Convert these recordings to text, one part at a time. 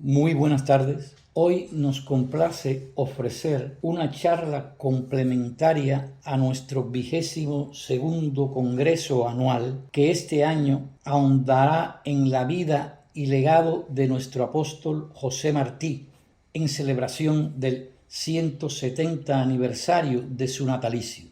Muy buenas tardes. Hoy nos complace ofrecer una charla complementaria a nuestro 22º Congreso Anual, que este año ahondará en la vida y legado de nuestro apóstol José Martí, en celebración del 170 aniversario de su natalicio.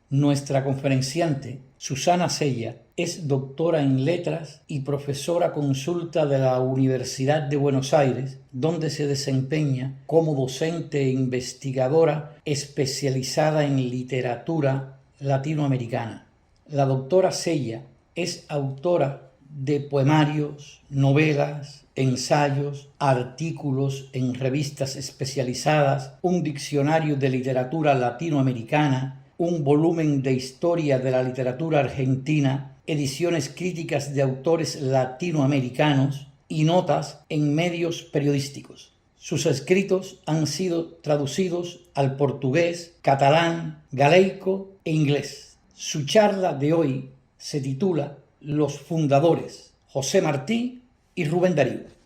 Nuestra conferenciante, Susana Sella, es doctora en letras y profesora consulta de la Universidad de Buenos Aires, donde se desempeña como docente e investigadora especializada en literatura latinoamericana. La doctora Sella es autora de poemarios, novelas, ensayos, artículos en revistas especializadas, un diccionario de literatura latinoamericana, un volumen de historia de la literatura argentina, ediciones críticas de autores latinoamericanos y notas en medios periodísticos. Sus escritos han sido traducidos al portugués, catalán, galeico e inglés. Su charla de hoy se titula Los fundadores, José Martí y Rubén Darío.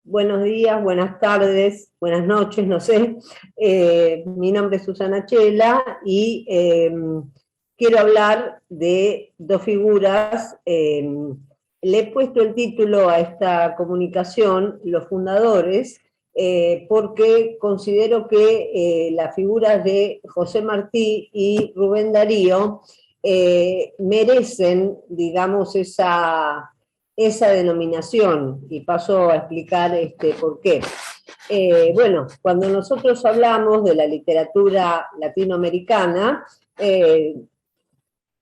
Buenos días, buenas tardes, buenas noches, no sé. Mi nombre es Susana Chela y quiero hablar de dos figuras. Le he puesto el título a esta comunicación, Los fundadores, porque considero que las figuras de José Martí y Rubén Darío merecen, digamos, esa denominación, y paso a explicar por qué. Bueno, cuando nosotros hablamos de la literatura latinoamericana,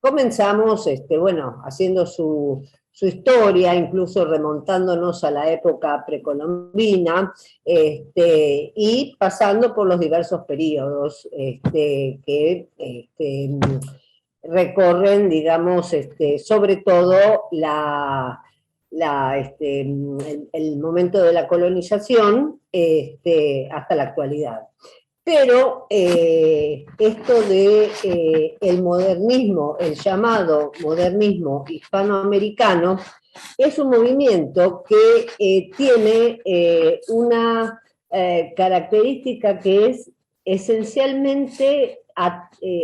comenzamos bueno, haciendo su historia, incluso remontándonos a la época precolombina, y pasando por los diversos periodos que recorren, digamos, sobre todo el momento de la colonización hasta la actualidad. Pero esto de el modernismo, el llamado modernismo hispanoamericano, es un movimiento que tiene una característica que es esencialmente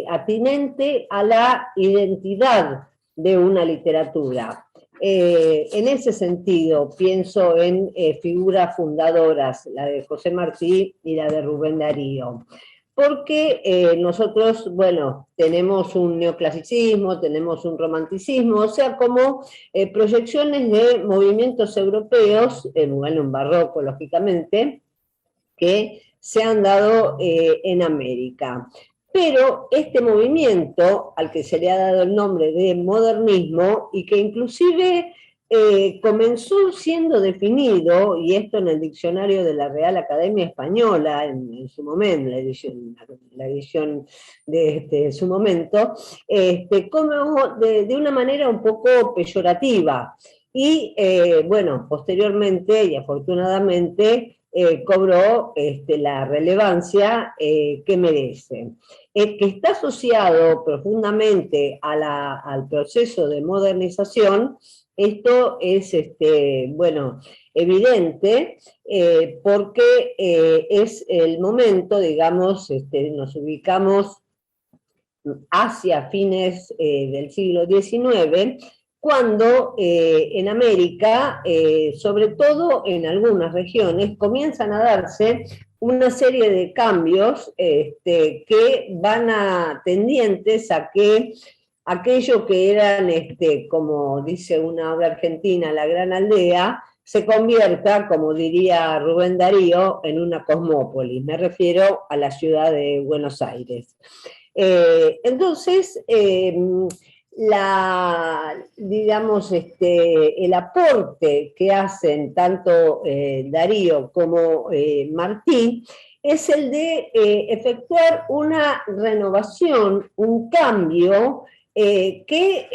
atinente a la identidad de una literatura. En ese sentido, pienso en figuras fundadoras, la de José Martí y la de Rubén Darío. Porque nosotros, bueno, tenemos un neoclasicismo, tenemos un romanticismo, o sea, como proyecciones de movimientos europeos, bueno, un barroco, lógicamente, que se han dado en América. Pero este movimiento, al que se le ha dado el nombre de modernismo, y que inclusive comenzó siendo definido, y esto en el diccionario de la Real Academia Española, en su momento, la edición de su momento, como de una manera un poco peyorativa. Y bueno, posteriormente y afortunadamente, cobró la relevancia que merece. Que está asociado profundamente al proceso de modernización. Esto es bueno, evidente, porque es el momento, digamos, nos ubicamos hacia fines del siglo XIX, cuando en América, sobre todo en algunas regiones, comienzan a darse una serie de cambios que van tendientes a que aquello que eran, como dice una obra argentina, la gran aldea, se convierta, como diría Rubén Darío, en una cosmópolis. Me refiero a la ciudad de Buenos Aires. Entonces, digamos, el aporte que hacen tanto Darío como Martí es el de efectuar una renovación, un cambio que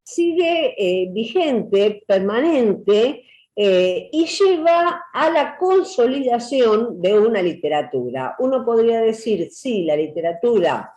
sigue vigente, permanente, y lleva a la consolidación de una literatura. Uno podría decir, sí, la literatura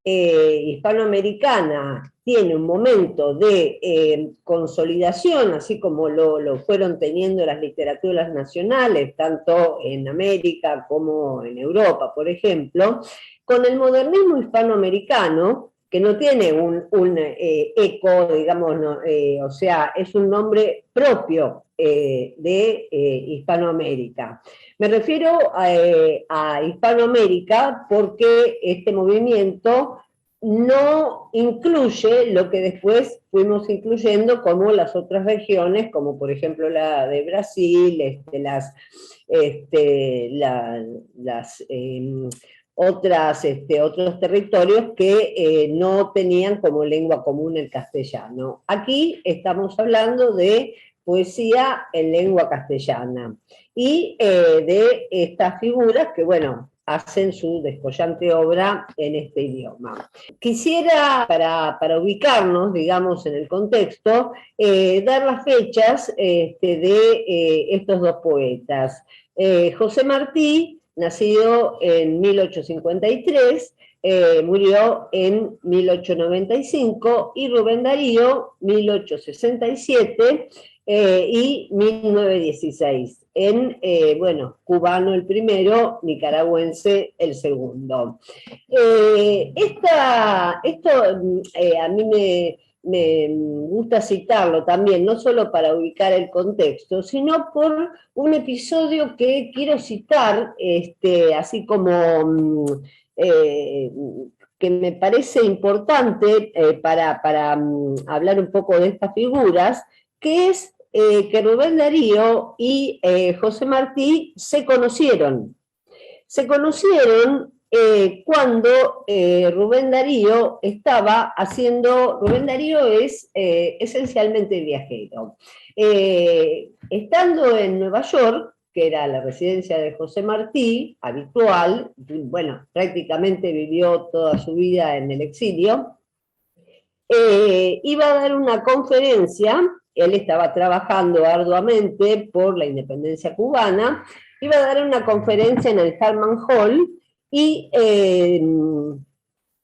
hispanoamericana tiene un momento de consolidación, así como lo fueron teniendo las literaturas nacionales, tanto en América como en Europa, por ejemplo, con el modernismo hispanoamericano, que no tiene un eco, digamos, no, o sea, es un nombre propio de Hispanoamérica. Me refiero a Hispanoamérica porque este movimiento no incluye lo que después fuimos incluyendo como las otras regiones, como por ejemplo la de Brasil, otros territorios que no tenían como lengua común el castellano. Aquí estamos hablando de poesía en lengua castellana y de estas figuras que, bueno, hacen su descollante obra en este idioma. Quisiera, para ubicarnos, digamos, en el contexto, dar las fechas de estos dos poetas. José Martí, nacido en 1853, murió en 1895, y Rubén Darío, 1867 y 1916. Cubano el primero, nicaragüense el segundo. A mí me gusta citarlo también, no solo para ubicar el contexto, sino por un episodio que quiero citar, así como que me parece importante para hablar un poco de estas figuras, que es que Rubén Darío y José Martí se conocieron. Se conocieron cuando Rubén Darío estaba haciendo... Rubén Darío es esencialmente viajero. Estando en Nueva York, que era la residencia de José Martí, habitual, bueno, prácticamente vivió toda su vida en el exilio, iba a dar una conferencia. Él estaba trabajando arduamente por la independencia cubana, iba a dar una conferencia en el Harman Hall, y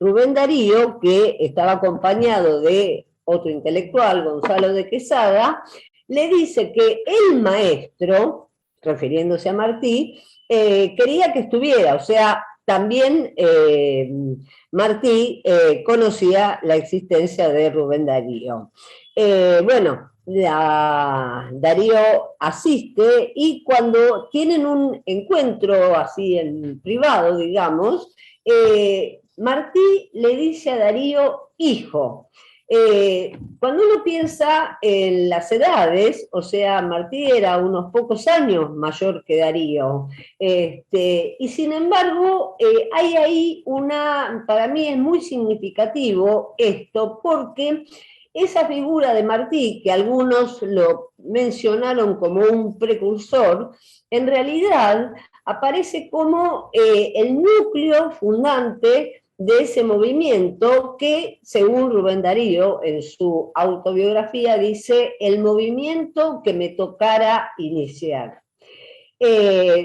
Rubén Darío, que estaba acompañado de otro intelectual, Gonzalo de Quesada, le dice que el maestro, refiriéndose a Martí, quería que estuviera, o sea, también Martí conocía la existencia de Rubén Darío. Darío asiste, y cuando tienen un encuentro así en privado, digamos, Martí le dice a Darío hijo. Cuando uno piensa en las edades, o sea, Martí era unos pocos años mayor que Darío, y sin embargo hay ahí para mí es muy significativo esto, porque esa figura de Martí, que algunos lo mencionaron como un precursor, en realidad aparece como el núcleo fundante de ese movimiento que, según Rubén Darío, en su autobiografía, dice: el movimiento que me tocara iniciar.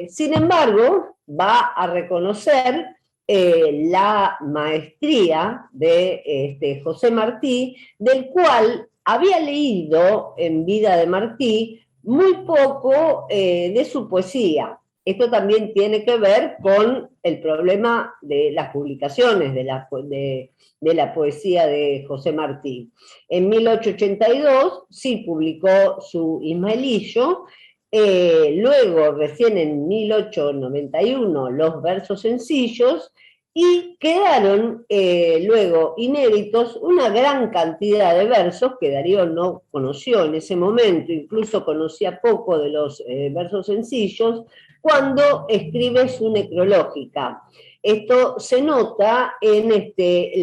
Sin embargo, va a reconocer la maestría de José Martí, del cual había leído en vida de Martí muy poco de su poesía. Esto también tiene que ver con el problema de las publicaciones de la poesía de José Martí. En 1882 sí publicó su Ismaelillo, luego recién en 1891 los versos sencillos, y quedaron luego inéditos una gran cantidad de versos que Darío no conoció en ese momento, incluso conocía poco de los versos sencillos, cuando escribe su necrológica. Esto se nota en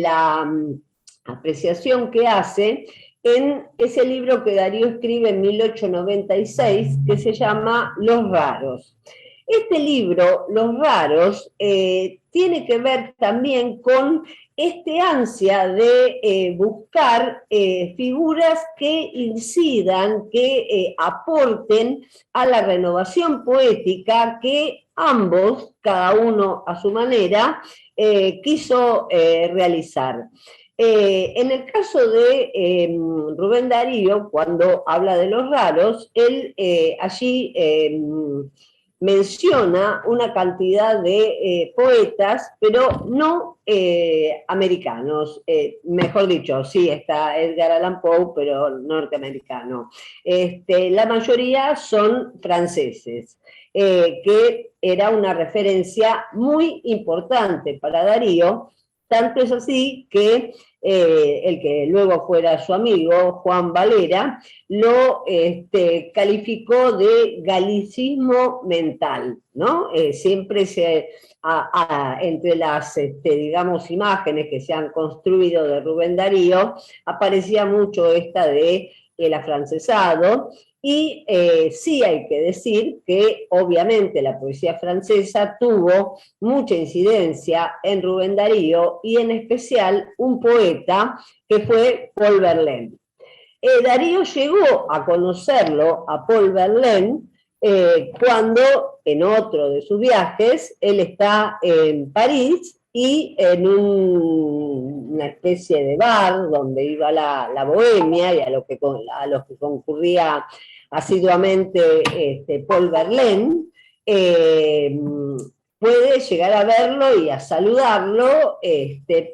la apreciación que hace en ese libro que Darío escribe en 1896, que se llama Los Raros. Este libro, Los Raros, tiene que ver también con este ansia de buscar figuras que incidan, que aporten a la renovación poética que ambos, cada uno a su manera, quiso realizar. En el caso de Rubén Darío, cuando habla de los raros, él allí menciona una cantidad de poetas, pero no americanos. Mejor dicho, sí está Edgar Allan Poe, pero norteamericano. La mayoría son franceses, que era una referencia muy importante para Darío. Tanto es así que el que luego fuera su amigo, Juan Valera, lo calificó de galicismo mental, ¿no? Siempre entre las, digamos, imágenes que se han construido de Rubén Darío, aparecía mucho esta de el afrancesado, y sí hay que decir que obviamente la poesía francesa tuvo mucha incidencia en Rubén Darío, y en especial un poeta que fue Paul Verlaine. Darío llegó a conocerlo, a Paul Verlaine, cuando en otro de sus viajes él está en París y en una especie de bar donde iba la bohemia y a los que concurría asiduamente Paul Verlaine, puede llegar a verlo y a saludarlo,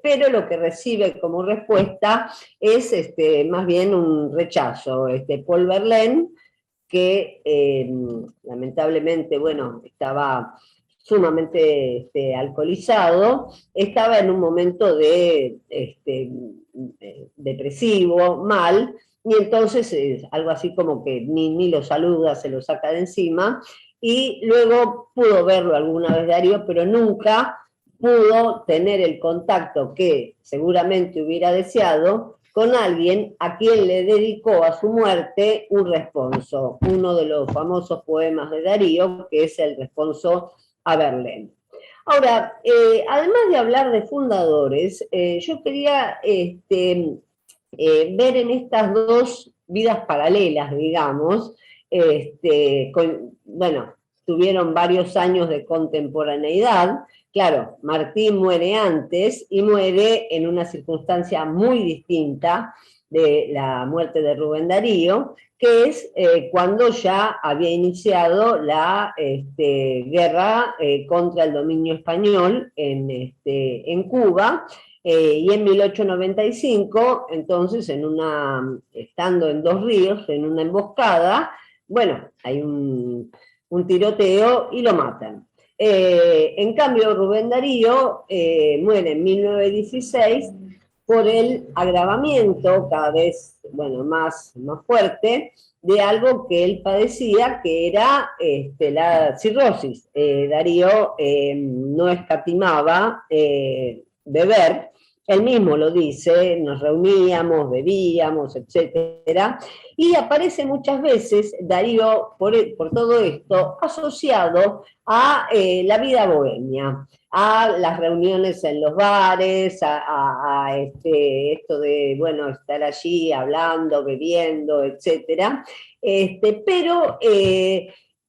pero lo que recibe como respuesta es más bien un rechazo. Paul Verlaine, que lamentablemente, bueno, estaba sumamente alcoholizado, estaba en un momento de depresivo, mal, y entonces algo así como que ni lo saluda, se lo saca de encima, y luego pudo verlo alguna vez Darío, pero nunca pudo tener el contacto que seguramente hubiera deseado con alguien a quien le dedicó a su muerte un responso, uno de los famosos poemas de Darío, que es el responso a Verlaine. Ahora, además de hablar de fundadores, yo quería ver en estas dos vidas paralelas, digamos, bueno, tuvieron varios años de contemporaneidad. Claro, Martín muere antes y muere en una circunstancia muy distinta de la muerte de Rubén Darío, que es cuando ya había iniciado la guerra contra el dominio español en Cuba, y en 1895, entonces, estando en Dos Ríos, en una emboscada, bueno, hay un tiroteo y lo matan. En cambio, Rubén Darío muere en 1916 por el agravamiento cada vez, bueno, más fuerte de algo que él padecía, que era la cirrosis. Darío no escatimaba beber, él mismo lo dice, nos reuníamos, bebíamos, etcétera, y aparece muchas veces Darío, por todo esto, asociado a la vida bohemia, a las reuniones en los bares, a esto de, bueno, estar allí hablando, bebiendo, etcétera, pero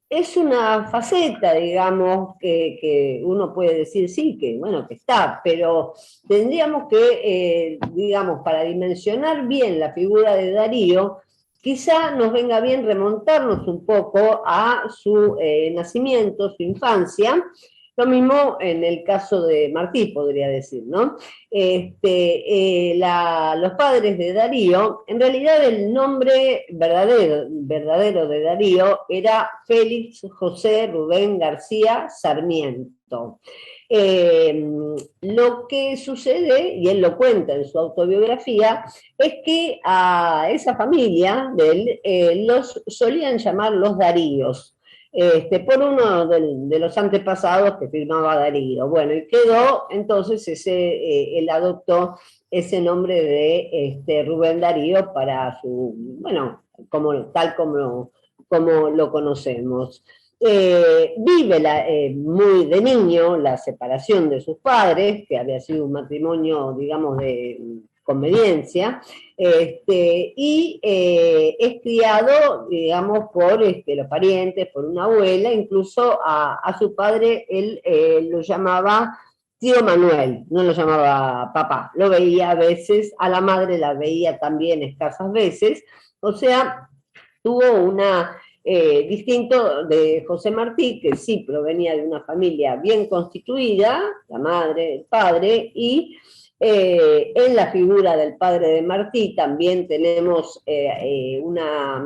es una faceta, digamos, que uno puede decir sí, que bueno, que está, pero tendríamos que, digamos, para dimensionar bien la figura de Darío, quizá nos venga bien remontarnos un poco a su nacimiento, su infancia. Lo mismo en el caso de Martí, podría decir, ¿no? Los padres de Darío, en realidad el nombre verdadero de Darío era Félix José Rubén García Sarmiento. Lo que sucede, y él lo cuenta en su autobiografía, es que a esa familia de él los solían llamar los Daríos, por uno de los antepasados que firmaba Darío. Bueno, y quedó entonces él adoptó ese nombre de Rubén Darío para su, bueno, tal como lo conocemos. Vive muy de niño la separación de sus padres, que había sido un matrimonio, digamos, de conveniencia, y es criado, digamos, por los parientes, por una abuela, incluso a su padre él lo llamaba tío Manuel, no lo llamaba papá, lo veía a veces, a la madre la veía también escasas veces, o sea, tuvo una, distinto de José Martí, que sí provenía de una familia bien constituida, la madre, el padre, y en la figura del padre de Martí también tenemos una,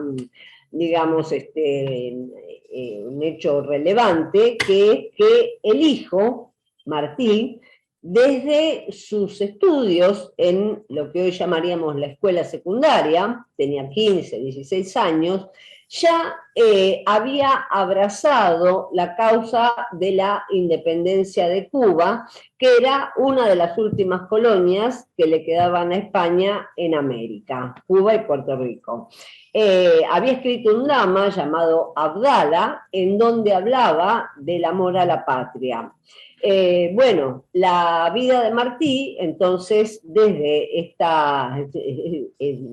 digamos, un hecho relevante, que es que el hijo, Martí, desde sus estudios en lo que hoy llamaríamos la escuela secundaria, tenía 15, 16 años, ya había abrazado la causa de la independencia de Cuba, que era una de las últimas colonias que le quedaban a España en América, Cuba y Puerto Rico. Había escrito un drama llamado Abdala, en donde hablaba del amor a la patria. Bueno, la vida de Martí, entonces, desde esta,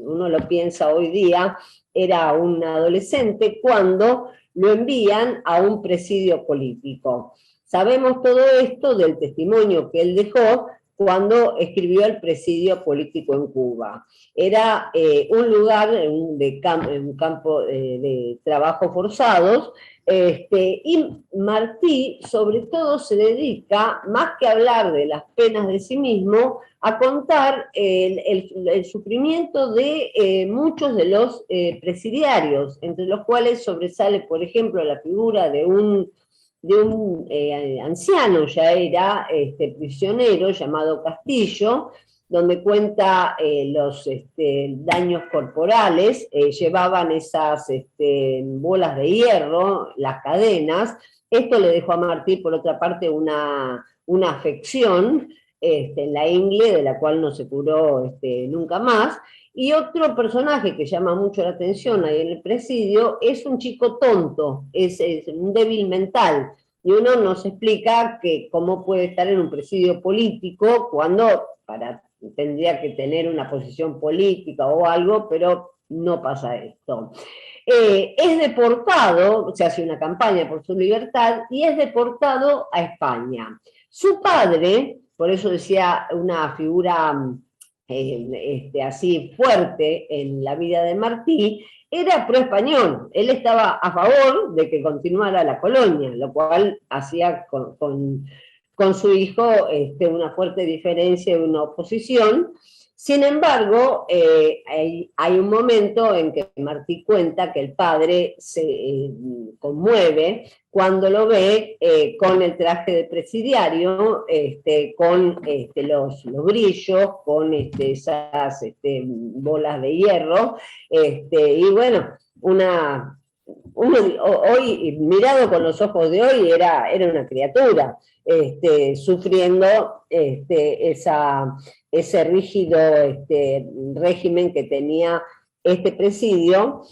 uno lo piensa hoy día, era un adolescente cuando lo envían a un presidio político. Sabemos todo esto del testimonio que él dejó cuando escribió El presidio político en Cuba. Era un lugar, un campo de trabajo forzados, y Martí, sobre todo, se dedica, más que a hablar de las penas de sí mismo, a contar el sufrimiento de muchos de los presidiarios, entre los cuales sobresale, por ejemplo, la figura de un anciano, ya era prisionero, llamado Castillo, donde cuenta los daños corporales, llevaban esas bolas de hierro, las cadenas. Esto le dejó a Martí, por otra parte, una afección en la ingle, de la cual no se curó nunca más. Y otro personaje que llama mucho la atención ahí en el presidio es un chico tonto, es un débil mental, y uno nos explica que cómo puede estar en un presidio político cuando tendría que tener una posición política o algo, pero no pasa esto. Es deportado, se hace una campaña por su libertad, y es deportado a España. Su padre, por eso decía una figura así fuerte en la vida de Martí, era pro-español. Él estaba a favor de que continuara la colonia, lo cual hacía con su hijo una fuerte diferencia y una oposición. Sin embargo, hay un momento en que Martí cuenta que el padre se conmueve cuando lo ve con el traje de presidiario, con los brillos, con esas bolas de hierro, y bueno, hoy, mirado con los ojos de hoy, era una criatura, sufriendo ese rígido régimen que tenía este presidio,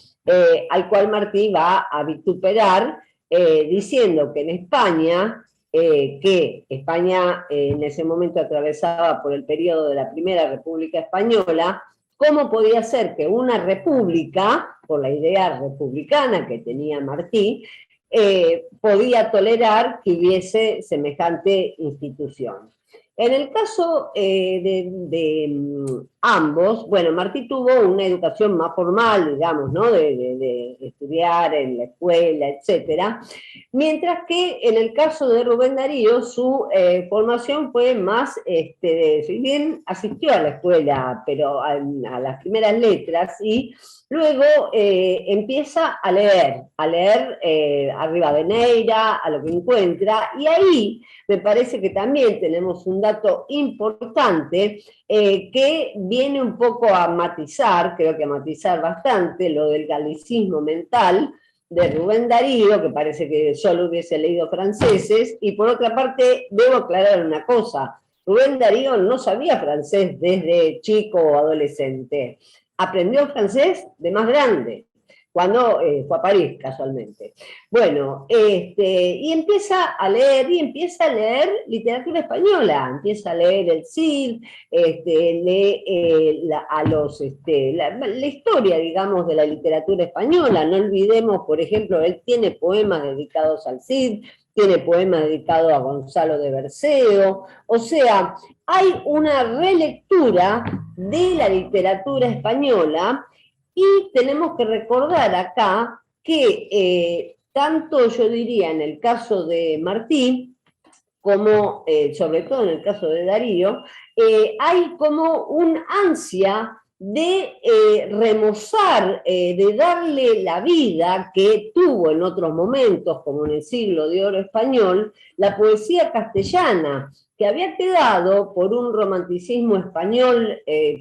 al cual Martí va a vituperar, diciendo que en España, que España en ese momento atravesaba por el periodo de la Primera República Española, ¿cómo podía ser que una república, por la idea republicana que tenía Martí, podía tolerar que hubiese semejante institución? En el caso de ambos, bueno, Martí tuvo una educación más formal, digamos, ¿no? De estudiar en la escuela, etcétera, mientras que en el caso de Rubén Darío, su formación fue más, si bien asistió a la escuela, pero a las primeras letras, y luego empieza a leer a Rivadeneira, a lo que encuentra, y ahí me parece que también tenemos un dato importante que viene un poco a matizar, creo que a matizar bastante, lo del galicismo mental de Rubén Darío, que parece que solo hubiese leído franceses, y por otra parte, debo aclarar una cosa: Rubén Darío no sabía francés desde chico o adolescente, aprendió francés de más grande, cuando fue a París, casualmente. Bueno, y empieza a leer literatura española, empieza a leer el Cid, lee la historia, digamos, de la literatura española. No olvidemos, por ejemplo, él tiene poemas dedicados al Cid, tiene poemas dedicados a Gonzalo de Berceo, o sea, hay una relectura de la literatura española y tenemos que recordar acá que tanto yo diría en el caso de Martí, como sobre todo en el caso de Darío, hay como un ansia de remozar, de darle la vida que tuvo en otros momentos, como en el siglo de oro español, la poesía castellana, que había quedado por un romanticismo español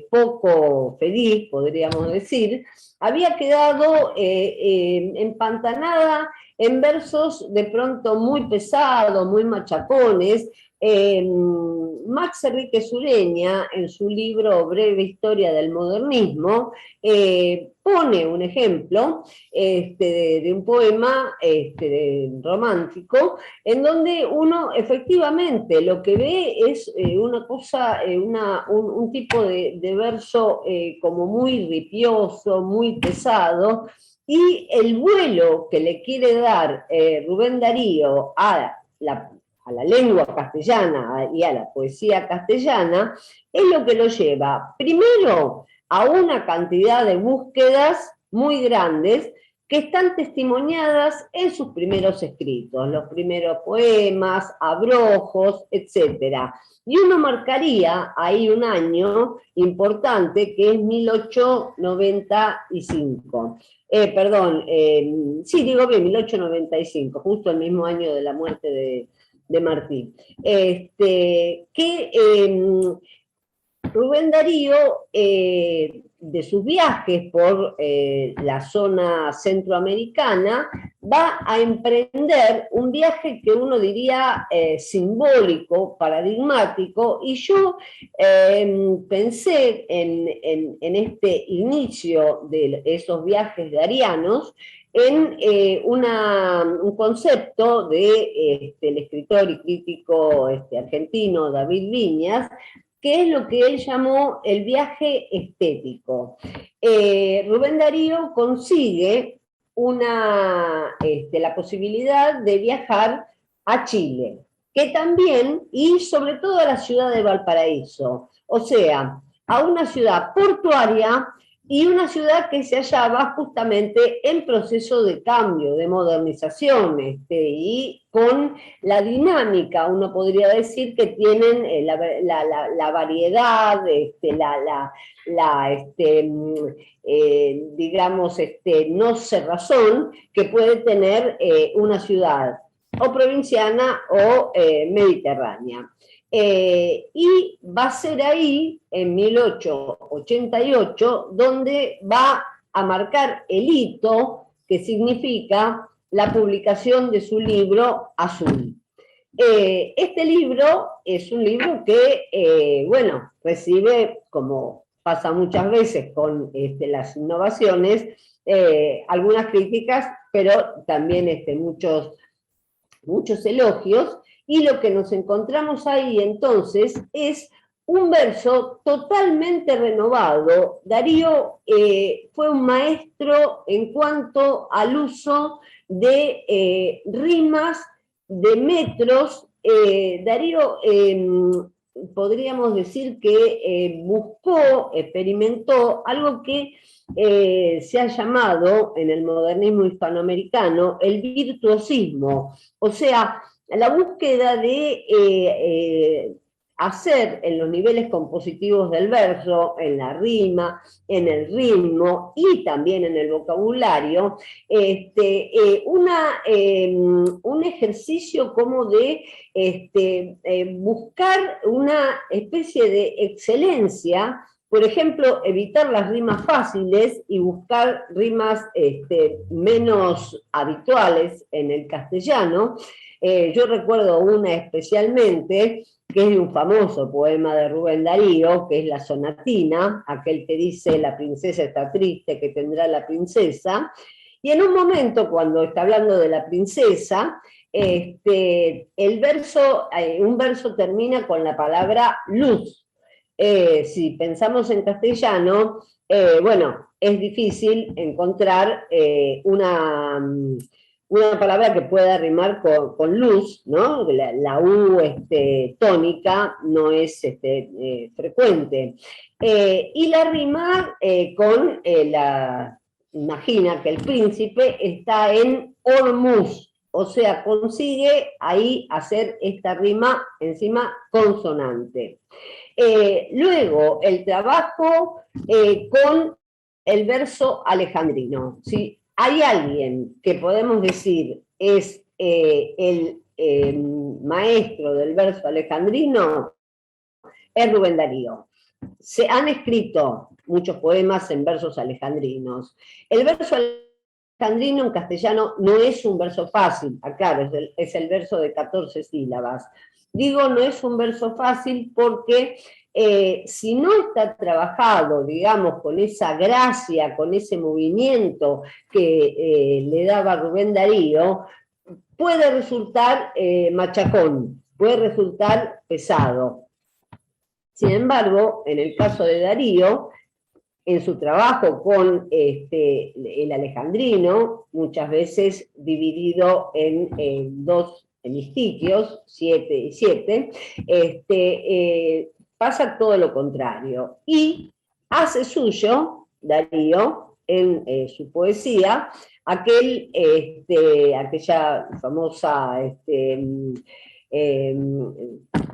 poco feliz, podríamos decir, había quedado empantanada en versos de pronto muy pesados, muy machacones. Max Enríquez Ureña, en su libro Breve Historia del Modernismo, pone un ejemplo de un poema romántico, en donde uno efectivamente lo que ve es una cosa, un tipo de verso como muy ripioso, muy pesado, y el vuelo que le quiere dar Rubén Darío a la lengua castellana y a la poesía castellana es lo que lo lleva, primero, a una cantidad de búsquedas muy grandes que están testimoniadas en sus primeros escritos, los primeros poemas, abrojos, etc. Y uno marcaría ahí un año importante que es 1895. Sí, digo bien, 1895, justo el mismo año de la muerte de Martí. Rubén Darío, de sus viajes por la zona centroamericana, va a emprender un viaje que uno diría simbólico, paradigmático, y yo pensé en este inicio de esos viajes darianos en un concepto de el escritor y crítico argentino David Viñas, que es lo que él llamó el viaje estético. Rubén Darío consigue la posibilidad de viajar a Chile, que también, y sobre todo a la ciudad de Valparaíso, o sea, a una ciudad portuaria y una ciudad que se hallaba justamente en proceso de cambio, de modernización, y con la dinámica, uno podría decir, que tienen la variedad, digamos, no cerrazón que puede tener una ciudad o provinciana o mediterránea. Y va a ser ahí, en 1888, donde va a marcar el hito que significa la publicación de su libro Azul. Este libro es un libro que, bueno, recibe, como pasa muchas veces con las innovaciones, algunas críticas, pero también muchos elogios, y lo que nos encontramos ahí entonces es un verso totalmente renovado. Darío fue un maestro en cuanto al uso de rimas, de metros. Darío podríamos decir que buscó, experimentó algo que se ha llamado en el modernismo hispanoamericano el virtuosismo, o sea, la búsqueda de hacer en los niveles compositivos del verso, en la rima, en el ritmo y también en el vocabulario, un ejercicio como de buscar una especie de excelencia. Por ejemplo, evitar las rimas fáciles y buscar rimas menos habituales en el castellano. Yo recuerdo una especialmente, que es de un famoso poema de Rubén Darío, que es la sonatina, aquel que dice: la princesa está triste, que tendrá la princesa. Y en un momento, cuando está hablando de la princesa, un verso termina con la palabra luz. Si pensamos en castellano, bueno, es difícil encontrar una palabra que pueda rimar con luz, ¿no? La U tónica no es frecuente. Y la rima con imagina que el príncipe está en Hormuz, o sea, consigue ahí hacer esta rima encima consonante. Luego, el trabajo con el verso alejandrino. Si hay alguien que podemos decir es el maestro del verso alejandrino, es Rubén Darío. Se han escrito muchos poemas en versos alejandrinos. El verso alejandrino en castellano no es un verso fácil, aclaro, es el verso de 14 sílabas. Digo, no es un verso fácil porque si no está trabajado, digamos, con esa gracia, con ese movimiento que le daba Rubén Darío, puede resultar machacón, puede resultar pesado. Sin embargo, en el caso de Darío, en su trabajo con el alejandrino, muchas veces dividido en dos hemistiquios, 7 y 7, pasa todo lo contrario. Y hace suyo, Darío, en su poesía, aquella famosa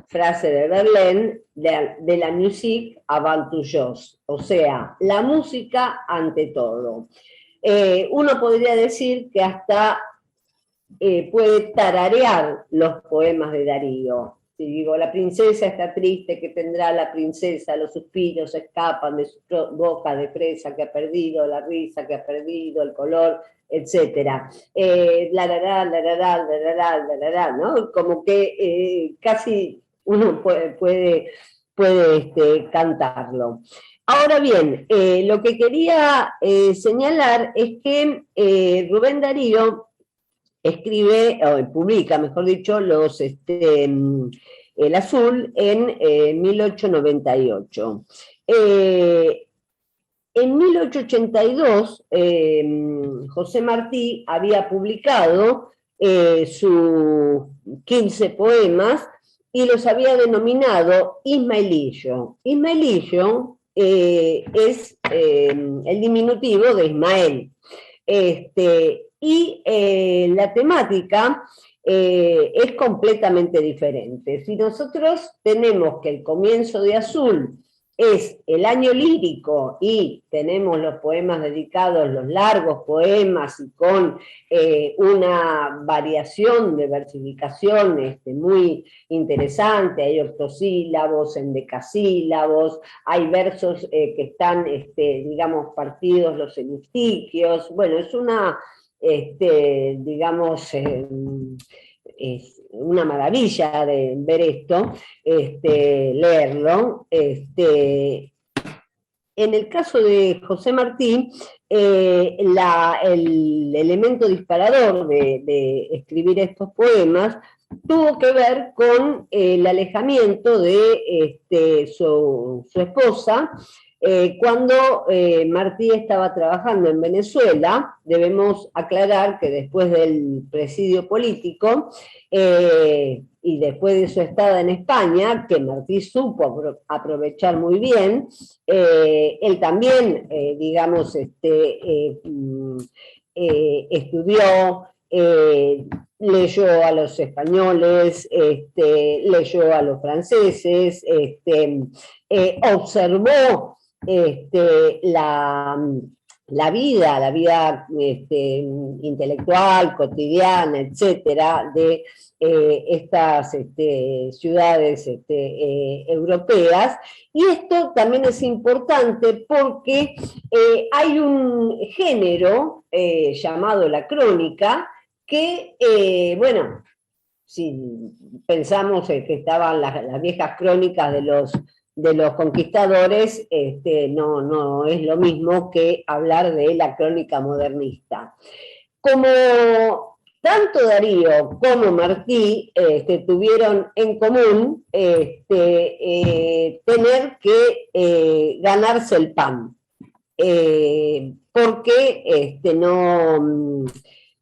frase de Verlaine, de la musique avant tout, o sea, la música ante todo. Uno podría decir que hasta puede tararear los poemas de Darío. Si digo, la princesa está triste, que tendrá la princesa, los suspiros escapan de su boca de fresa que ha perdido, la risa que ha perdido, el color, etcétera. ¿No? Como que casi uno puede cantarlo. Ahora bien, lo que quería señalar es que Rubén Darío escribe, o publica, mejor dicho, El Azul en 1898. En 1882, José Martí había publicado sus 15 poemas y los había denominado Ismaelillo. Ismaelillo es el diminutivo de Ismael. Y la temática es completamente diferente. Si nosotros tenemos que el comienzo de Azul es el año lírico y tenemos los poemas dedicados, los largos poemas y con una variación de versificación muy interesante, hay octosílabos, endecasílabos, hay versos que están, digamos, partidos los hemistiquios, bueno, es una, digamos, es una maravilla de ver esto, leerlo. En el caso de José Martí, el elemento disparador de escribir estos poemas tuvo que ver con el alejamiento de su esposa. Cuando Martí estaba trabajando en Venezuela, debemos aclarar que después del presidio político y después de su estada en España, que Martí supo aprovechar muy bien, él también, digamos, estudió, leyó a los españoles, leyó a los franceses, observó la vida intelectual, cotidiana, etcétera, de estas ciudades europeas, y esto también es importante porque hay un género llamado la crónica que, bueno, si pensamos que estaban las viejas crónicas de los conquistadores, no es lo mismo que hablar de la crónica modernista. Como tanto Darío como Martí tuvieron en común tener que ganarse el pan, porque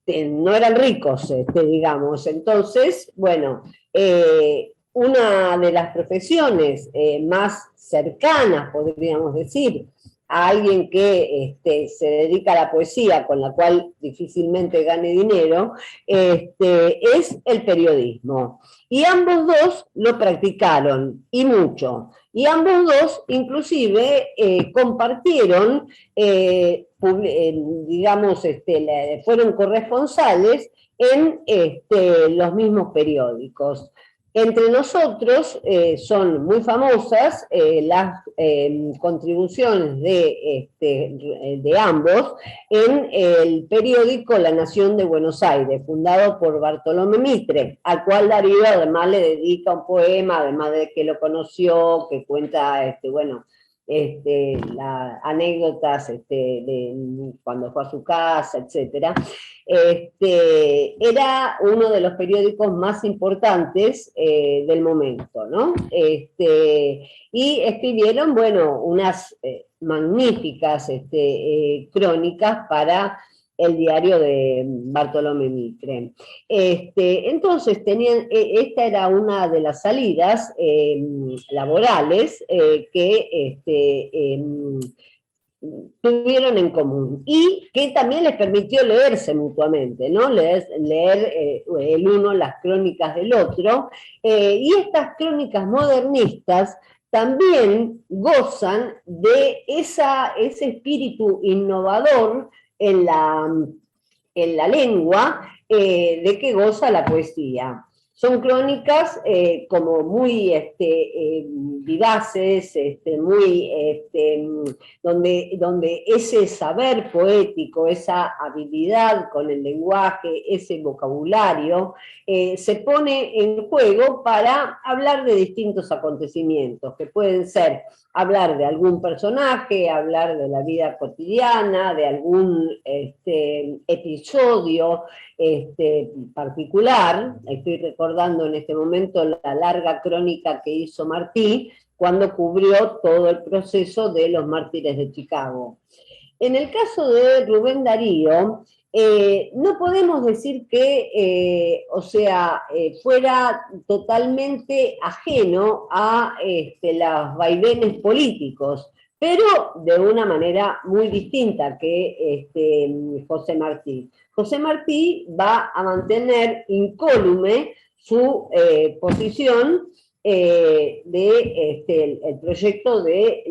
no eran ricos, digamos. Entonces, bueno, una de las profesiones más cercanas, podríamos decir, a alguien que se dedica a la poesía, con la cual difícilmente gane dinero, es el periodismo. Y ambos dos lo practicaron, y mucho. Y ambos dos, inclusive, compartieron, digamos, fueron corresponsales en los mismos periódicos. Entre nosotros son muy famosas las contribuciones de ambos en el periódico La Nación de Buenos Aires, fundado por Bartolomé Mitre, al cual Darío además le dedica un poema, además de que lo conoció, que cuenta, bueno, las anécdotas de cuando fue a su casa, etcétera. Era uno de los periódicos más importantes del momento, ¿no? Y escribieron, bueno, unas magníficas crónicas para el diario de Bartolomé Mitre. Entonces, esta era una de las salidas laborales que tuvieron en común y que también les permitió leerse mutuamente, ¿no? Leer el uno las crónicas del otro, y estas crónicas modernistas también gozan de ese espíritu innovador en la lengua de que goza la poesía. Son crónicas como muy vivaces, muy, donde ese saber poético, esa habilidad con el lenguaje, ese vocabulario, se pone en juego para hablar de distintos acontecimientos, que pueden ser hablar de algún personaje, hablar de la vida cotidiana, de algún episodio particular. Estoy recordando en este momento la larga crónica que hizo Martí cuando cubrió todo el proceso de los mártires de Chicago. En el caso de Rubén Darío, no podemos decir que, fuera totalmente ajeno a los vaivenes políticos, pero de una manera muy distinta que José Martí. José Martí va a mantener incólume su posición el proyecto de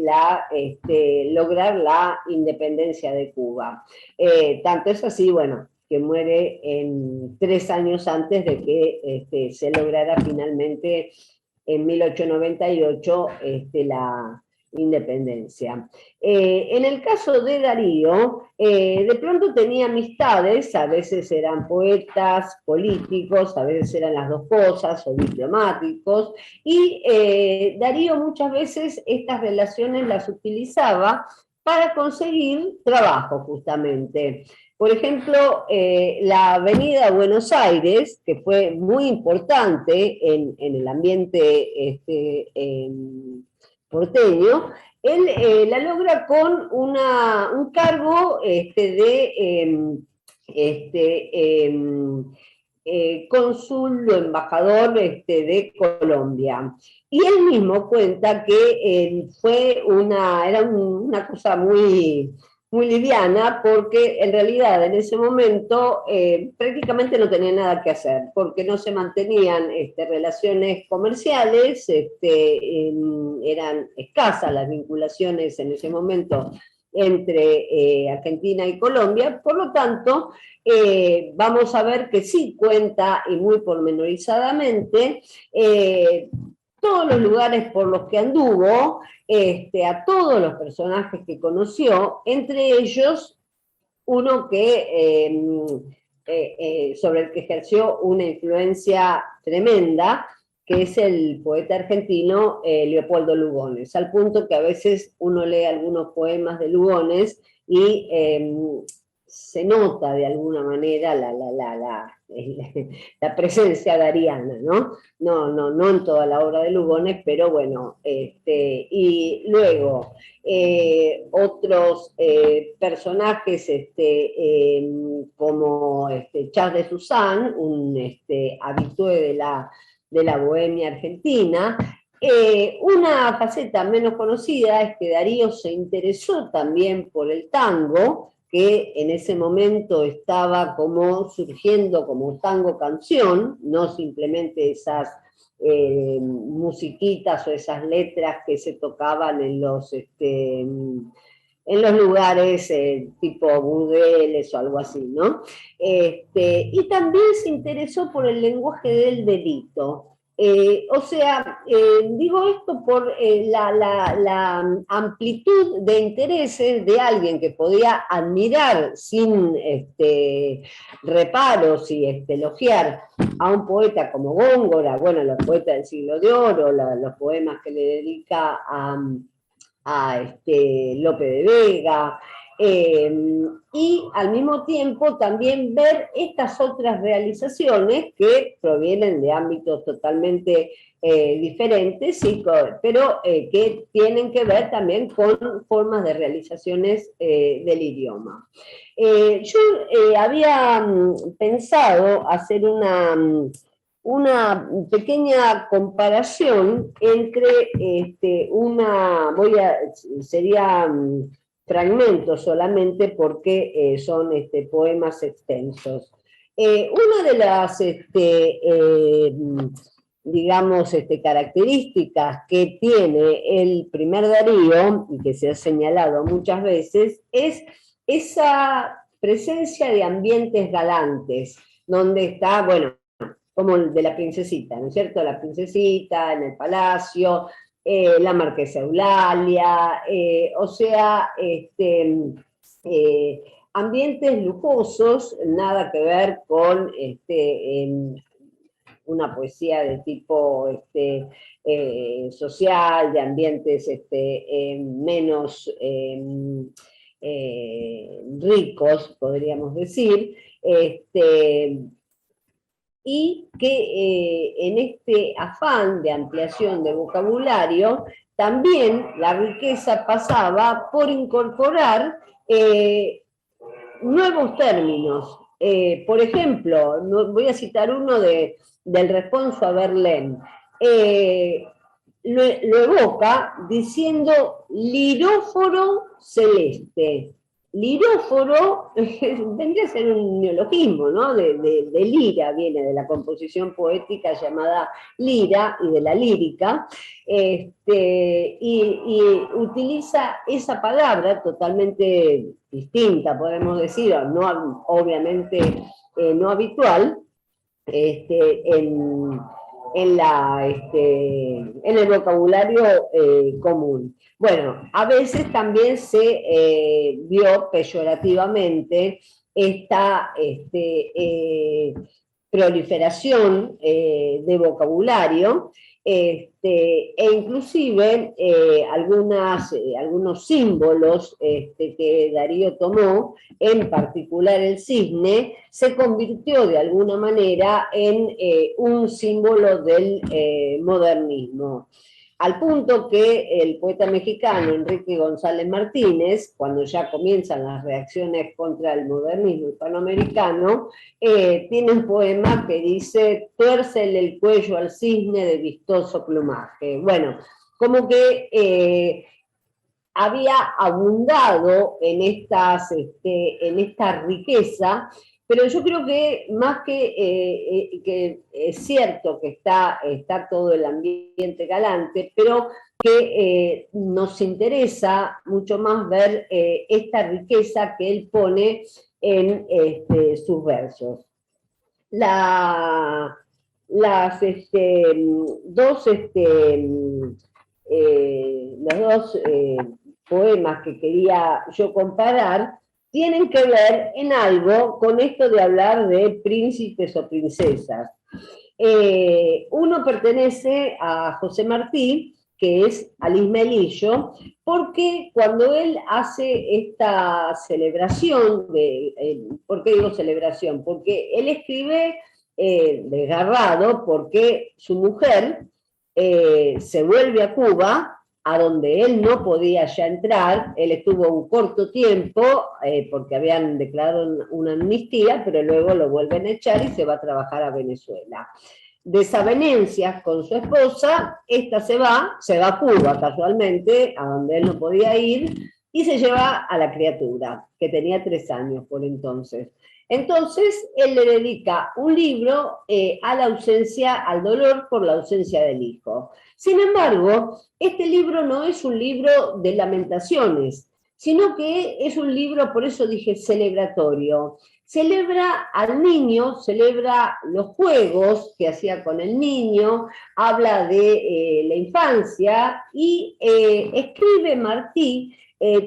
lograr la independencia de Cuba. Tanto es así, bueno, que muere 3 años antes de que se lograra finalmente en 1898 la independencia. En el caso de Darío, de pronto tenía amistades, a veces eran poetas, políticos, a veces eran las dos cosas, o diplomáticos, y Darío muchas veces estas relaciones las utilizaba para conseguir trabajo, justamente. Por ejemplo, la Avenida Buenos Aires, que fue muy importante en el ambiente porteño, él la logra con un cargo cónsul o embajador de Colombia. Y él mismo cuenta que era una cosa muy, muy liviana, porque en realidad en ese momento prácticamente no tenía nada que hacer, porque no se mantenían relaciones comerciales, eran escasas las vinculaciones en ese momento entre Argentina y Colombia. Por lo tanto, vamos a ver que sí cuenta, y muy pormenorizadamente, todos los lugares por los que anduvo, a todos los personajes que conoció, entre ellos uno sobre el que ejerció una influencia tremenda, que es el poeta argentino Leopoldo Lugones, al punto que a veces uno lee algunos poemas de Lugones y se nota de alguna manera la presencia dariana, ¿no? No en toda la obra de Lugones, pero bueno, y luego otros personajes como Charles de Suzanne, un habitué de la bohemia argentina. Una faceta menos conocida es que Darío se interesó también por el tango, que en ese momento estaba como surgiendo como tango canción, no simplemente esas musiquitas o esas letras que se tocaban en los lugares tipo burdeles o algo así, ¿no? Y también se interesó por el lenguaje del delito. Digo esto por la amplitud de intereses de alguien que podía admirar sin reparos y elogiar a un poeta como Góngora, bueno, los poetas del siglo de oro, los poemas que le dedica a Lope de Vega, y al mismo tiempo también ver estas otras realizaciones que provienen de ámbitos totalmente diferentes, pero que tienen que ver también con formas de realizaciones del idioma. Yo había pensado hacer una pequeña comparación entre sería fragmentos solamente porque son poemas extensos. Una de las, digamos, características que tiene el primer Darío, y que se ha señalado muchas veces, es esa presencia de ambientes galantes, donde está, bueno, como el de la princesita, ¿no es cierto? La princesita en el palacio, la marquesa Eulalia, ambientes lujosos, nada que ver con una poesía de tipo social, de ambientes menos ricos, podríamos decir, y que en este afán de ampliación de vocabulario, también la riqueza pasaba por incorporar nuevos términos. Por ejemplo, voy a citar uno del responso a Verlaine. Lo evoca diciendo liróforo celeste. Liróforo vendría a ser un neologismo, ¿no? De lira, viene de la composición poética llamada lira y de la lírica, y utiliza esa palabra totalmente distinta, podemos decir, no, obviamente no habitual, en el vocabulario común. Bueno, a veces también se vio peyorativamente esta proliferación de vocabulario, e inclusive algunos símbolos que Darío tomó, en particular el cisne, se convirtió de alguna manera en un símbolo del modernismo. Al punto que el poeta mexicano Enrique González Martínez, cuando ya comienzan las reacciones contra el modernismo hispanoamericano, tiene un poema que dice: tuércele el cuello al cisne de vistoso plumaje. Bueno, como que había abundado en esta riqueza, pero yo creo que más que es cierto que está todo el ambiente galante, pero que nos interesa mucho más ver esta riqueza que él pone en sus versos. Los dos poemas que quería yo comparar tienen que ver en algo con esto de hablar de príncipes o princesas. Uno pertenece a José Martí, que es Alice Melillo, porque cuando él hace esta celebración, ¿por qué digo celebración? Porque él escribe desgarrado porque su mujer se vuelve a Cuba, a donde él no podía ya entrar. Él estuvo un corto tiempo porque habían declarado una amnistía, pero luego lo vuelven a echar y se va a trabajar a Venezuela. Desavenencias con su esposa, esta se va a Cuba casualmente, a donde él no podía ir, y se lleva a la criatura, que tenía 3 años por entonces. Entonces, él le dedica un libro a la ausencia, al dolor por la ausencia del hijo. Sin embargo, este libro no es un libro de lamentaciones, sino que es un libro, por eso dije celebratorio. Celebra al niño, celebra los juegos que hacía con el niño, habla de la infancia y escribe Martí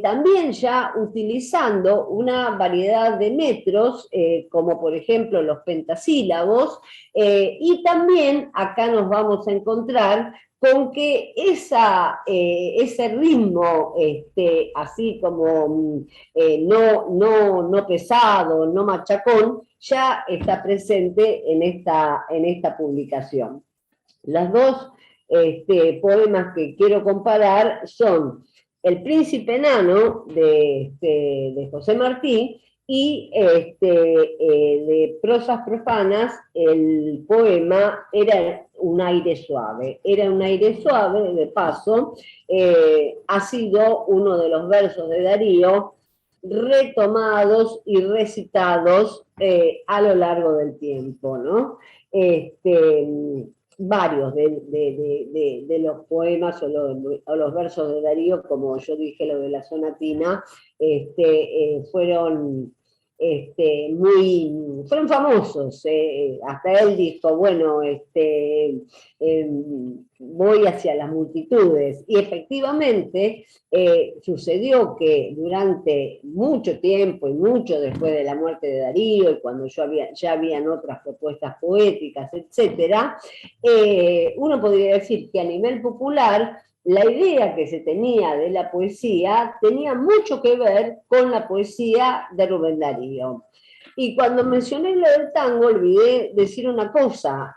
también ya utilizando una variedad de metros, como por ejemplo los pentasílabos, y también acá nos vamos a encontrar con que ese ritmo, así como no pesado, no machacón, ya está presente en esta publicación. Los dos poemas que quiero comparar son El Príncipe Enano de José Martí y de Prosas Profanas, el poema Era un aire suave. Era un aire suave, de paso, ha sido uno de los versos de Darío retomados y recitados a lo largo del tiempo, ¿no? Varios de los poemas o los versos de Darío, como yo dije, lo de la sonatina, fueron fueron famosos. Hasta él dijo, bueno, voy hacia las multitudes. Y efectivamente sucedió que durante mucho tiempo y mucho después de la muerte de Darío, y cuando ya habían otras propuestas poéticas, etc., uno podría decir que a nivel popular la idea que se tenía de la poesía tenía mucho que ver con la poesía de Rubén Darío. Y cuando mencioné lo del tango, olvidé decir una cosa.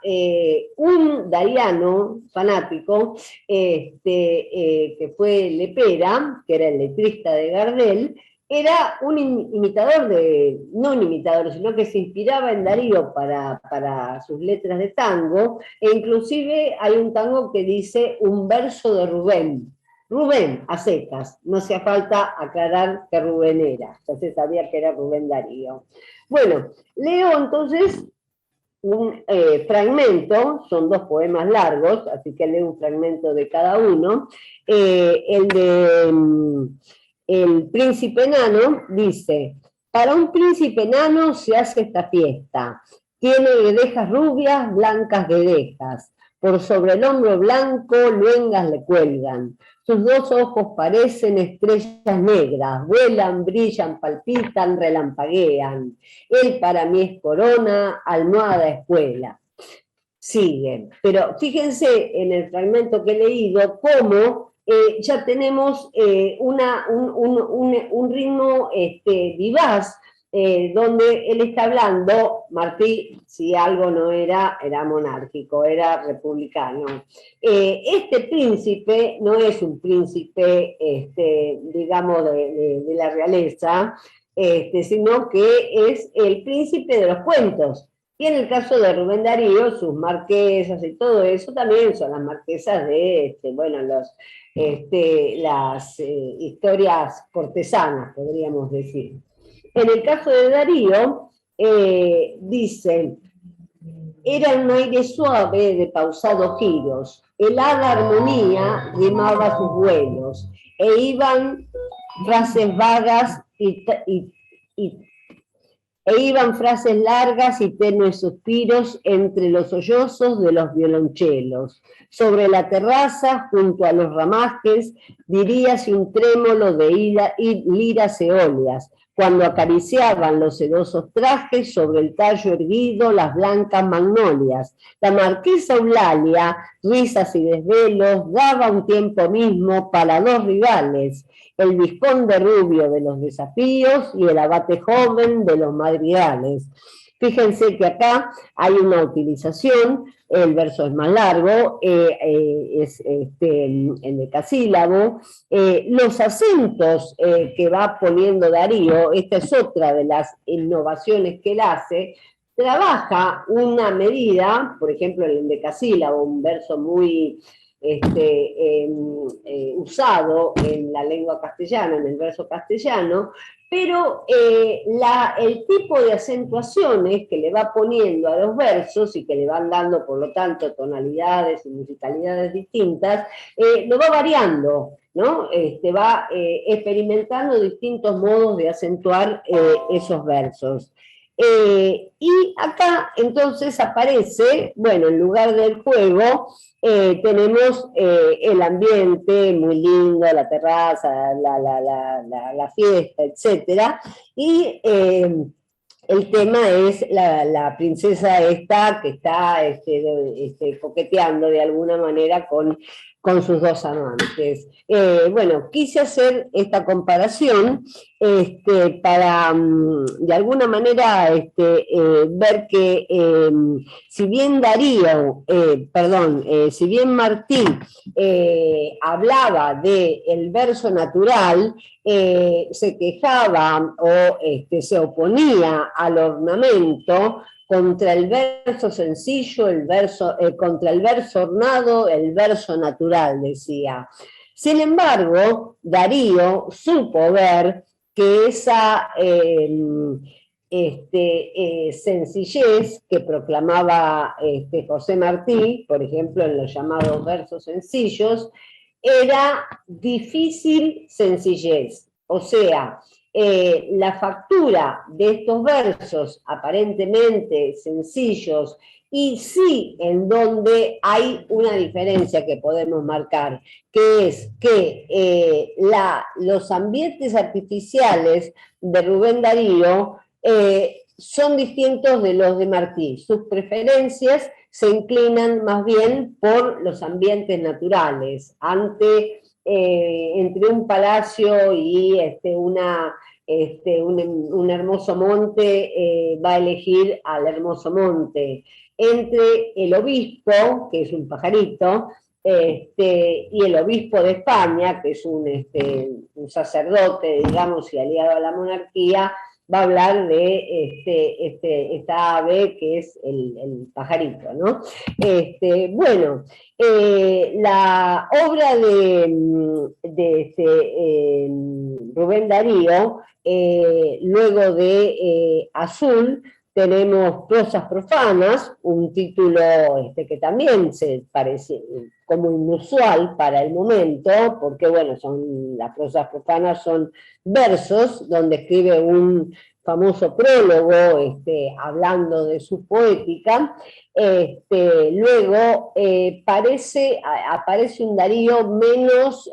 Un dariano fanático, que fue Lepera, que era el letrista de Gardel, era un imitador no un imitador, sino que se inspiraba en Darío para sus letras de tango, e inclusive hay un tango que dice un verso de Rubén. Rubén, a secas, no hacía falta aclarar que Rubén era, ya se sabía que era Rubén Darío. Bueno, leo entonces un fragmento, son 2 poemas largos, así que leo un fragmento de cada uno. El de El Príncipe Enano dice: para un príncipe enano se hace esta fiesta, tiene guedejas rubias, blancas guedejas, por sobre el hombro blanco luengas le cuelgan, sus 2 ojos parecen estrellas negras, vuelan, brillan, palpitan, relampaguean, él para mí es corona, almohada espuela. Siguen, pero fíjense en el fragmento que he leído cómo ya tenemos un ritmo vivaz, donde él está hablando. Martí, si algo no era monárquico, era republicano. Este príncipe no es un príncipe, digamos, de la realeza, sino que es el príncipe de los cuentos. Y en el caso de Rubén Darío, sus marquesas y todo eso también son las marquesas de, las historias cortesanas, podríamos decir. En el caso de Darío, dice: era un aire suave de pausados giros, helada armonía rimaba sus vuelos, e iban frases vagas iban frases largas y tenues suspiros entre los sollozos de los violonchelos. Sobre la terraza, junto a los ramajes, diríase un trémolo de liras eolias, cuando acariciaban los sedosos trajes sobre el tallo erguido las blancas magnolias. La marquesa Eulalia, risas y desvelos, daba un tiempo mismo para dos rivales, el vizconde rubio de los desafíos y el abate joven de los madrigales. Fíjense que acá hay una utilización, el verso es más largo, es en decasílabo, los acentos que va poniendo Darío, esta es otra de las innovaciones que él hace, trabaja una medida, por ejemplo el endecasílabo, un verso muy usado en la lengua castellana, en el verso castellano, pero el tipo de acentuaciones que le va poniendo a los versos y que le van dando, por lo tanto, tonalidades y musicalidades distintas, lo va variando, ¿no? Va experimentando distintos modos de acentuar esos versos. Y acá entonces aparece, bueno, en lugar del juego, tenemos el ambiente muy lindo, la terraza, la fiesta, etc. Y el tema es la princesa esta que está coqueteando de alguna manera con sus dos amantes. Bueno, quise hacer esta comparación para de alguna manera ver que si bien Darío, si bien Martí hablaba del verso natural, se quejaba o se oponía al ornamento contra el verso sencillo, contra el verso ornado, el verso natural, decía. Sin embargo, Darío supo ver que esa sencillez que proclamaba José Martí, por ejemplo, en los llamados versos sencillos, era difícil sencillez. O sea, la factura de estos versos aparentemente sencillos y sí en donde hay una diferencia que podemos marcar, que es que los ambientes artificiales de Rubén Darío son distintos de los de Martí. Sus preferencias se inclinan más bien por los ambientes naturales, entre un palacio y un hermoso monte, va a elegir al hermoso monte. Entre el obispo, que es un pajarito, y el obispo de España, que es un sacerdote, digamos, y aliado a la monarquía, va a hablar de esta ave que es el pajarito, ¿no? Bueno, la obra de Rubén Darío, luego de Azul, tenemos Prosas Profanas, un título que también se parece como inusual para el momento, porque bueno, las prosas profanas son versos donde escribe un famoso prólogo hablando de su poética. Luego aparece un Darío menos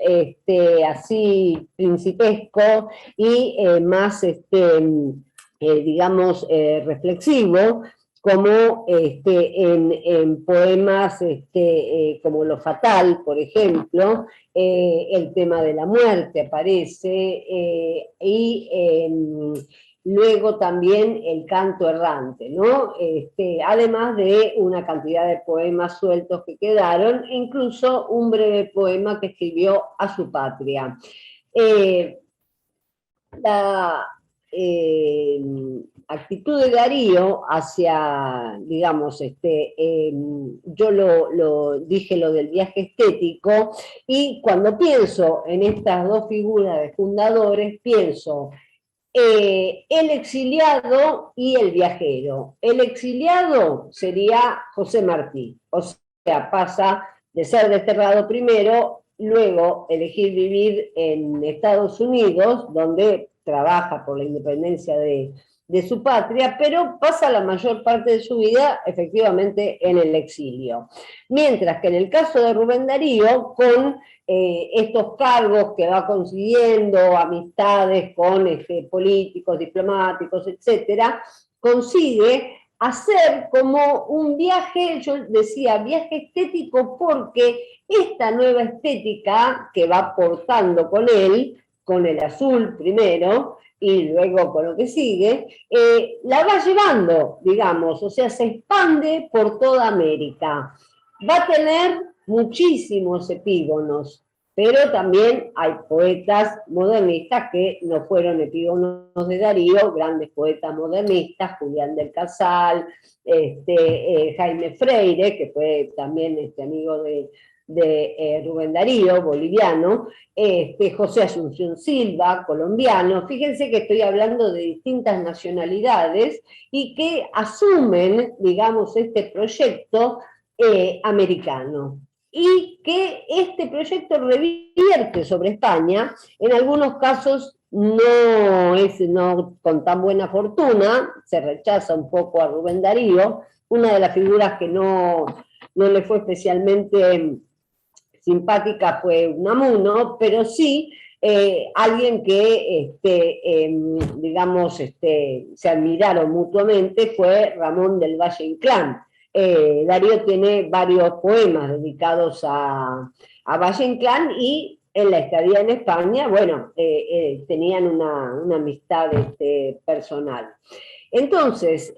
así principesco y más digamos reflexivo, como en poemas como Lo Fatal, por ejemplo, el tema de la muerte aparece, y luego también el canto errante, ¿no? Además de una cantidad de poemas sueltos que quedaron, incluso un breve poema que escribió a su patria. La actitud de Darío hacia, digamos, yo dije lo del viaje estético, y cuando pienso en estas dos figuras de fundadores, pienso el exiliado y el viajero. El exiliado sería José Martí, o sea, pasa de ser desterrado primero, luego elegir vivir en Estados Unidos, donde trabaja por la independencia de de su patria, pero pasa la mayor parte de su vida efectivamente en el exilio. Mientras que en el caso de Rubén Darío, con estos cargos que va consiguiendo, amistades con políticos, diplomáticos, etcétera, consigue hacer como un viaje, yo decía, viaje estético, porque esta nueva estética que va portando con él, con el azul primero, y luego con lo que sigue, la va llevando, digamos, o sea, se expande por toda América. Va a tener muchísimos epígonos, pero también hay poetas modernistas que no fueron epígonos de Darío, grandes poetas modernistas, Julián del Casal, Jaime Freire, que fue también amigo de Rubén Darío, boliviano, José Asunción Silva, colombiano. Fíjense que estoy hablando de distintas nacionalidades y que asumen, digamos, este proyecto americano. Y que este proyecto revierte sobre España, en algunos casos no con tan buena fortuna, se rechaza un poco a Rubén Darío, una de las figuras que no le fue especialmente simpática fue Unamuno, pero sí alguien que, digamos, se admiraron mutuamente fue Ramón del Valle Inclán. Darío tiene varios poemas dedicados a Valle Inclán y en la estadía en España, bueno, tenían una amistad personal. Entonces,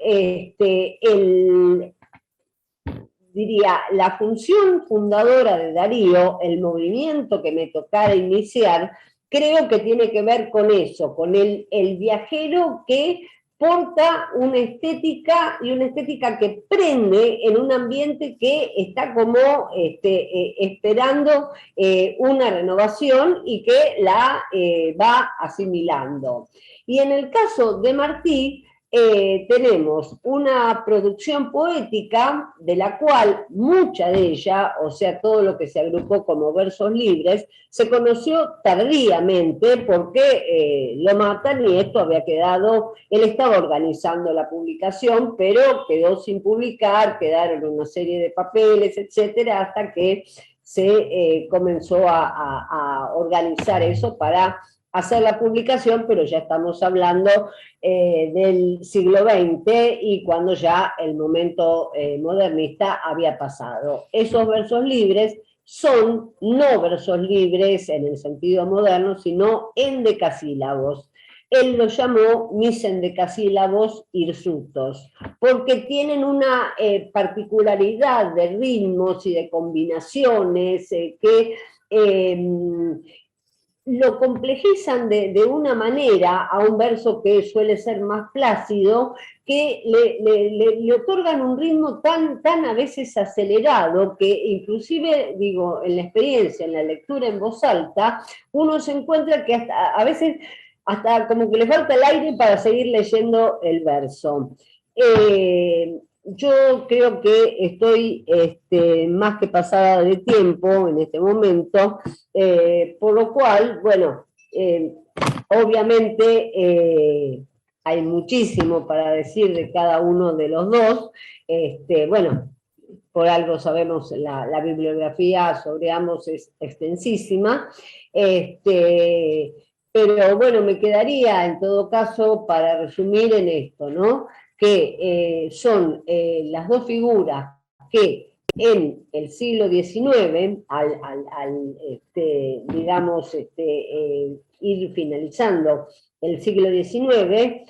diría, la función fundadora de Darío, el movimiento que me tocara iniciar, creo que tiene que ver con eso, con el viajero que porta una estética y una estética que prende en un ambiente que está como esperando una renovación y que la va asimilando. Y en el caso de Martí, tenemos una producción poética de la cual mucha de ella, o sea, todo lo que se agrupó como versos libres, se conoció tardíamente porque lo matan y esto había quedado, él estaba organizando la publicación, pero quedó sin publicar, quedaron una serie de papeles, etcétera, hasta que se comenzó a organizar eso para hacer la publicación, pero ya estamos hablando del siglo XX y cuando ya el momento modernista había pasado. Esos versos libres son no versos libres en el sentido moderno, sino endecasílabos. Él los llamó mis endecasílabos hirsutos, porque tienen una particularidad de ritmos y de combinaciones que lo complejizan de una manera a un verso que suele ser más plácido, que le otorgan un ritmo tan a veces acelerado, que inclusive, digo, en la experiencia, en la lectura en voz alta, uno se encuentra que a veces hasta como que le falta el aire para seguir leyendo el verso. Yo creo que estoy más que pasada de tiempo en este momento, por lo cual, bueno, obviamente hay muchísimo para decir de cada uno de los dos. Bueno, por algo sabemos la bibliografía sobre ambos es extensísima. Pero bueno, me quedaría en todo caso para resumir en esto, ¿no? Que son las dos figuras que en el siglo XIX, digamos, ir finalizando el siglo XIX,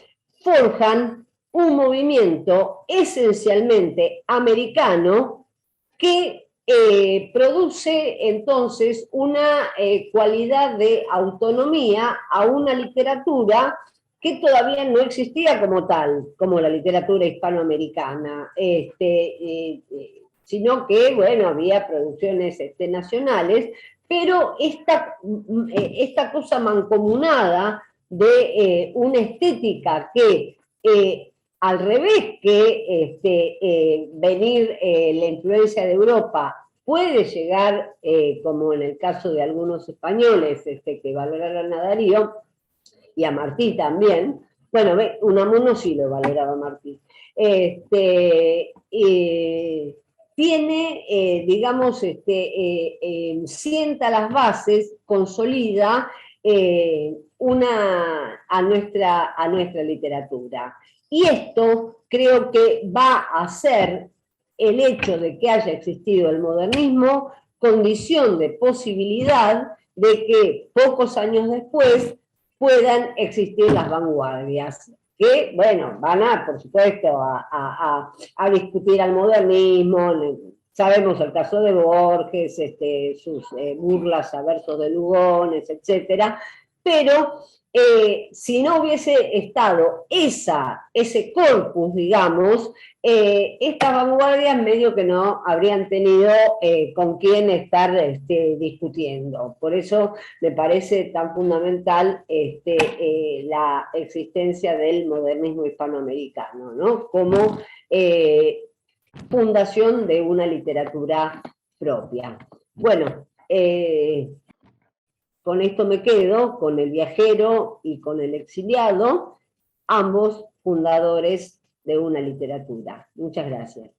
forjan un movimiento esencialmente americano que produce entonces una cualidad de autonomía a una literatura que todavía no existía como tal, como la literatura hispanoamericana, sino que, bueno, había producciones nacionales, pero esta cosa mancomunada de una estética que, al revés que venir la influencia de Europa, puede llegar, como en el caso de algunos españoles que valoraron a Darío, y a Martí también, Bueno, Unamuno sí lo valoraba Martí. Tiene, digamos, sienta las bases, consolida a nuestra literatura. Y esto creo que va a ser el hecho de que haya existido el modernismo condición de posibilidad de que pocos años después puedan existir las vanguardias, que, bueno, van a, por supuesto, a discutir al modernismo. Sabemos el caso de Borges, sus burlas a versos de Lugones, etcétera, pero si no hubiese estado ese corpus, digamos, estas vanguardias medio que no habrían tenido con quién estar discutiendo. Por eso me parece tan fundamental la existencia del modernismo hispanoamericano, ¿no? Como fundación de una literatura propia. Bueno, con esto me quedo, con El viajero y con El exiliado, ambos fundadores de una literatura. Muchas gracias.